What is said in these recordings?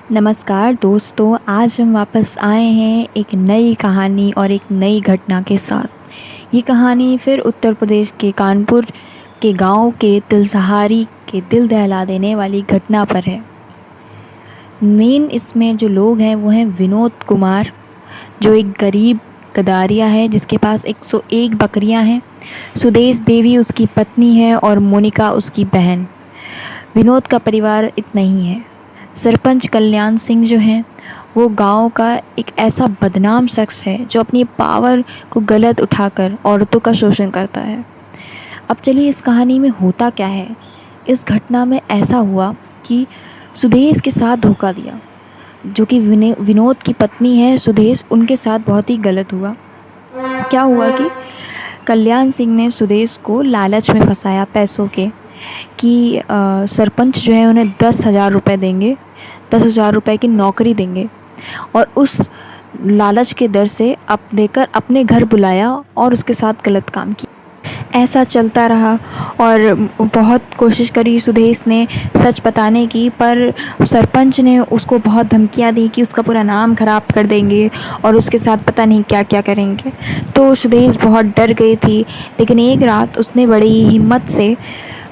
नमस्कार दोस्तों, आज हम वापस आए हैं एक नई कहानी और एक नई घटना के साथ। ये कहानी फिर उत्तर प्रदेश के कानपुर के गांव के तिलसहारी के दिल दहला देने वाली घटना पर है। मेन इसमें जो लोग हैं वो हैं विनोद कुमार, जो एक गरीब गदारिया है जिसके पास 101 बकरियां हैं। सुदेश देवी उसकी पत्नी है और मोनिका उसकी बहन। विनोद का परिवार इतना ही है। सरपंच कल्याण सिंह जो हैं वो गांव का एक ऐसा बदनाम शख्स है जो अपनी पावर को गलत उठाकर औरतों का शोषण करता है। अब चलिए इस कहानी में होता क्या है। इस घटना में ऐसा हुआ कि सुदेश के साथ धोखा दिया, जो कि विनोद की पत्नी है सुदेश, उनके साथ बहुत ही गलत हुआ। क्या हुआ कि कल्याण सिंह ने सुदेश को लालच में फंसाया पैसों के, कि सरपंच जो है उन्हें 10,000 रुपये देंगे, 10,000 रुपये की नौकरी देंगे, और उस लालच के डर से देकर अपने घर बुलाया और उसके साथ गलत काम किया। ऐसा चलता रहा और बहुत कोशिश करी सुदेश ने सच बताने की, पर सरपंच ने उसको बहुत धमकियां दी कि उसका पूरा नाम ख़राब कर देंगे और उसके साथ पता नहीं क्या क्या करेंगे। तो सुदेश बहुत डर गई थी, लेकिन एक रात उसने बड़ी हिम्मत से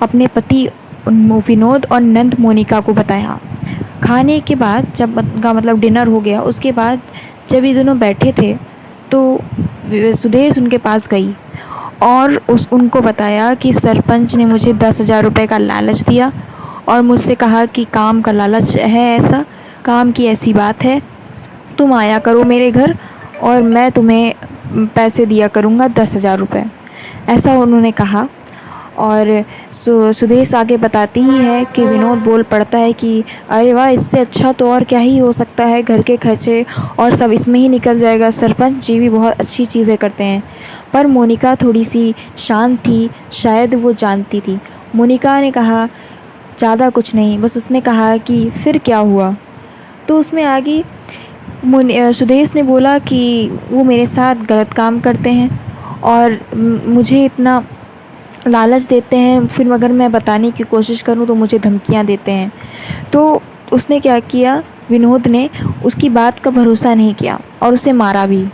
अपने पति विनोद और नंद मोनिका को बताया। खाने के बाद जब का मतलब डिनर हो गया, उसके बाद जब ये दोनों बैठे थे तो सुदेश उनके पास गई और उनको बताया कि सरपंच ने मुझे 10,000 रुपये का लालच दिया और मुझसे कहा कि काम का लालच है, ऐसा काम की ऐसी बात है, तुम आया करो मेरे घर और मैं तुम्हें पैसे दिया करूँगा 10,000 रुपये, ऐसा उन्होंने कहा। और सुदेश आगे बताती ही है कि विनोद बोल पड़ता है कि अरे वाह, इससे अच्छा तो और क्या ही हो सकता है, घर के खर्चे और सब इसमें ही निकल जाएगा, सरपंच जी भी बहुत अच्छी चीज़ें करते हैं। पर मोनिका थोड़ी सी शांत थी, शायद वो जानती थी। मोनिका ने कहा ज़्यादा कुछ नहीं, बस उसने कहा कि फिर क्या हुआ। तो उसमें आगे सुदेश ने बोला कि वो मेरे साथ गलत काम करते हैं और मुझे इतना लालच देते हैं, फिर अगर मैं बताने की कोशिश करूं तो मुझे धमकियां देते हैं। तो उसने क्या किया, विनोद ने उसकी बात का भरोसा नहीं किया और उसे मारा भी।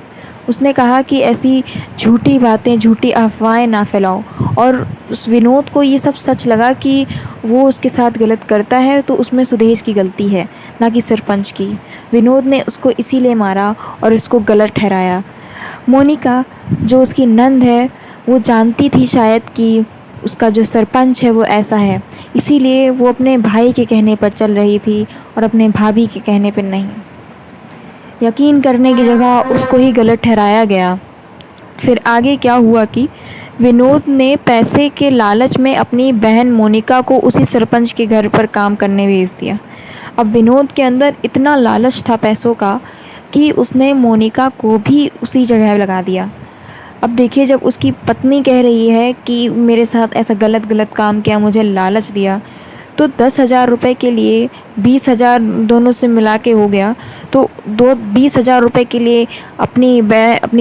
उसने कहा कि ऐसी झूठी बातें, झूठी अफवाहें ना फैलाओ। और उस विनोद को ये सब सच लगा कि वो उसके साथ गलत करता है, तो उसमें सुदेश की गलती है, ना कि सरपंच की। विनोद ने उसको इसीलिए मारा और इसको गलत ठहराया। मोनिका जो उसकी नंद है, वो जानती थी शायद कि उसका जो सरपंच है वो ऐसा है, इसीलिए वो अपने भाई के कहने पर चल रही थी और अपने भाभी के कहने पर नहीं। यकीन करने की जगह उसको ही गलत ठहराया गया। फिर आगे क्या हुआ कि विनोद ने पैसे के लालच में अपनी बहन मोनिका को उसी सरपंच के घर पर काम करने भेज दिया। अब विनोद के अंदर इतना लालच था पैसों का कि उसने मोनिका को भी उसी जगह लगा दिया। अब देखिए, जब उसकी पत्नी कह रही है कि मेरे साथ ऐसा गलत काम किया, मुझे लालच दिया, तो 10,000 रुपये के लिए 20,000 दोनों से मिला के हो गया। तो 20,000 रुपये के लिए अपनी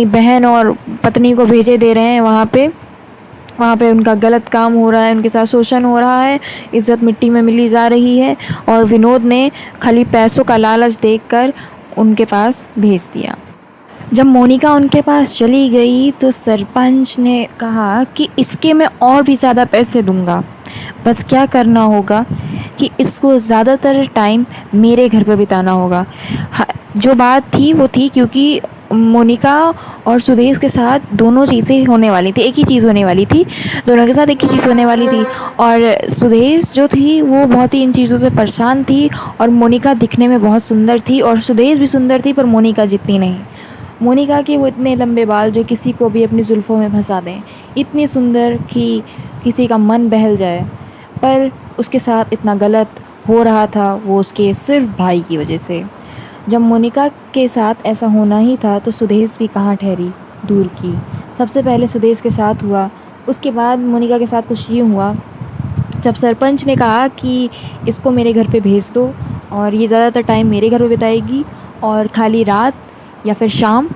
बहन और पत्नी को भेजे दे रहे हैं वहाँ पे उनका गलत काम हो रहा है, उनके साथ शोषण हो रहा है, इज़्ज़त मिट्टी में मिली जा रही है। और विनोद ने खाली पैसों का लालच देखकर उनके पास भेज दिया। जब मोनिका उनके पास चली गई तो सरपंच ने कहा कि इसके मैं और भी ज़्यादा पैसे दूंगा, बस क्या करना होगा कि इसको ज़्यादातर टाइम मेरे घर पर बिताना होगा। जो बात थी वो थी, क्योंकि मोनिका और सुदेश के साथ दोनों चीज़ें होने वाली थी, एक ही चीज़ होने वाली थी, दोनों के साथ एक ही चीज़ होने वाली थी। और सुदेश जो थी वो बहुत ही इन चीज़ों से परेशान थी, और मोनिका दिखने में बहुत सुंदर थी, और सुदेश भी सुंदर थी पर मोनिका जितनी नहीं। मोनिका के वो इतने लंबे बाल जो किसी को भी अपनी जुल्फ़ों में फंसा दें, इतनी सुंदर कि किसी का मन बहल जाए, पर उसके साथ इतना गलत हो रहा था वो उसके सिर्फ भाई की वजह से। जब मोनिका के साथ ऐसा होना ही था तो सुदेश भी कहाँ ठहरी, दूर की। सबसे पहले सुदेश के साथ हुआ, उसके बाद मोनिका के साथ कुछ यूँ हुआ। जब सरपंच ने कहा कि इसको मेरे घर पे भेज दो और ये ज़्यादातर टाइम मेरे घर पे बिताएगी और खाली रात या फिर शाम,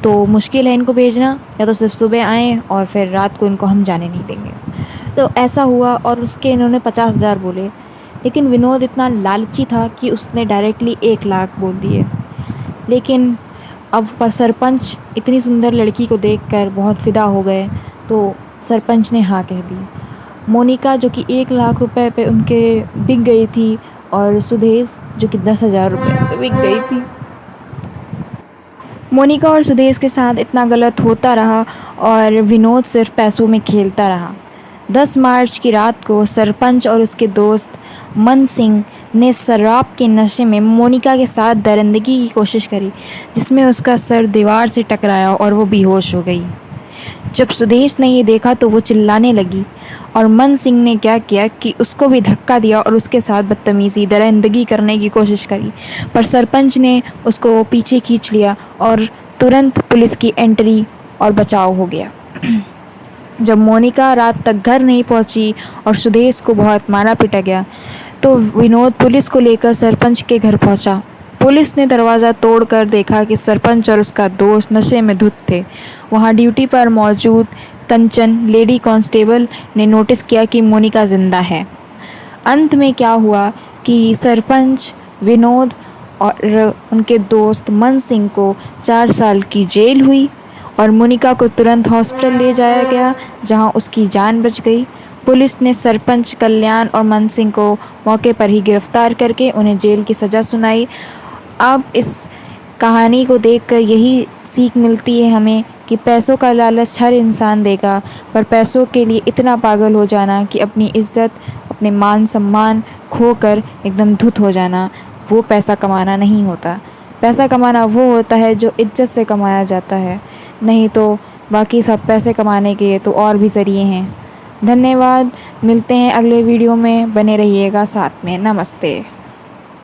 तो मुश्किल है इनको भेजना, या तो सिर्फ सुबह आएँ और फिर रात को इनको हम जाने नहीं देंगे। तो ऐसा हुआ और उसके इन्होंने 50,000 बोले। लेकिन विनोद इतना लालची था कि उसने डायरेक्टली 1 लाख बोल दिए। लेकिन अब पर सरपंच इतनी सुंदर लड़की को देखकर बहुत फिदा हो गए, तो सरपंच ने हाँ कह दी। मोनिका जो कि 1 लाख रुपए पे उनके बिक गई थी, और सुदेश जो कि 10,000 रुपये पे बिक गई थी। मोनिका और सुदेश के साथ इतना गलत होता रहा और विनोद सिर्फ पैसों में खेलता रहा। 10 मार्च की रात को सरपंच और उसके दोस्त मन सिंह ने शराब के नशे में मोनिका के साथ दरिंदगी की कोशिश करी, जिसमें उसका सर दीवार से टकराया और वो बेहोश हो गई। जब सुदेश ने ये देखा तो वो चिल्लाने लगी, और मन सिंह ने क्या किया कि उसको भी धक्का दिया और उसके साथ बदतमीज़ी दरिंदगी करने की कोशिश करी, पर सरपंच ने उसको पीछे खींच लिया और तुरंत पुलिस की एंट्री और बचाव हो गया। जब मोनिका रात तक घर नहीं पहुंची और सुदेश को बहुत मारा पीटा गया, तो विनोद पुलिस को लेकर सरपंच के घर पहुंचा। पुलिस ने दरवाज़ा तोड़कर देखा कि सरपंच और उसका दोस्त नशे में धुत थे। वहां ड्यूटी पर मौजूद कंचन लेडी कांस्टेबल ने नोटिस किया कि मोनिका जिंदा है। अंत में क्या हुआ कि सरपंच, विनोद और उनके दोस्त मन सिंह को 4 साल की जेल हुई और मोनिका को तुरंत हॉस्पिटल ले जाया गया, जहां उसकी जान बच गई। पुलिस ने सरपंच कल्याण और मन सिंह को मौके पर ही गिरफ्तार करके उन्हें जेल की सज़ा सुनाई। अब इस कहानी को देखकर यही सीख मिलती है हमें कि पैसों का लालच हर इंसान देगा, पर पैसों के लिए इतना पागल हो जाना कि अपनी इज्जत, अपने मान सम्मान खोकर एकदम धुत हो जाना, वो पैसा कमाना नहीं होता। पैसा कमाना वो होता है जो इज्जत से कमाया जाता है, नहीं तो बाकी सब पैसे कमाने के तो और भी ज़रिए हैं। धन्यवाद, मिलते हैं अगले वीडियो में, बने रहिएगा साथ में। नमस्ते।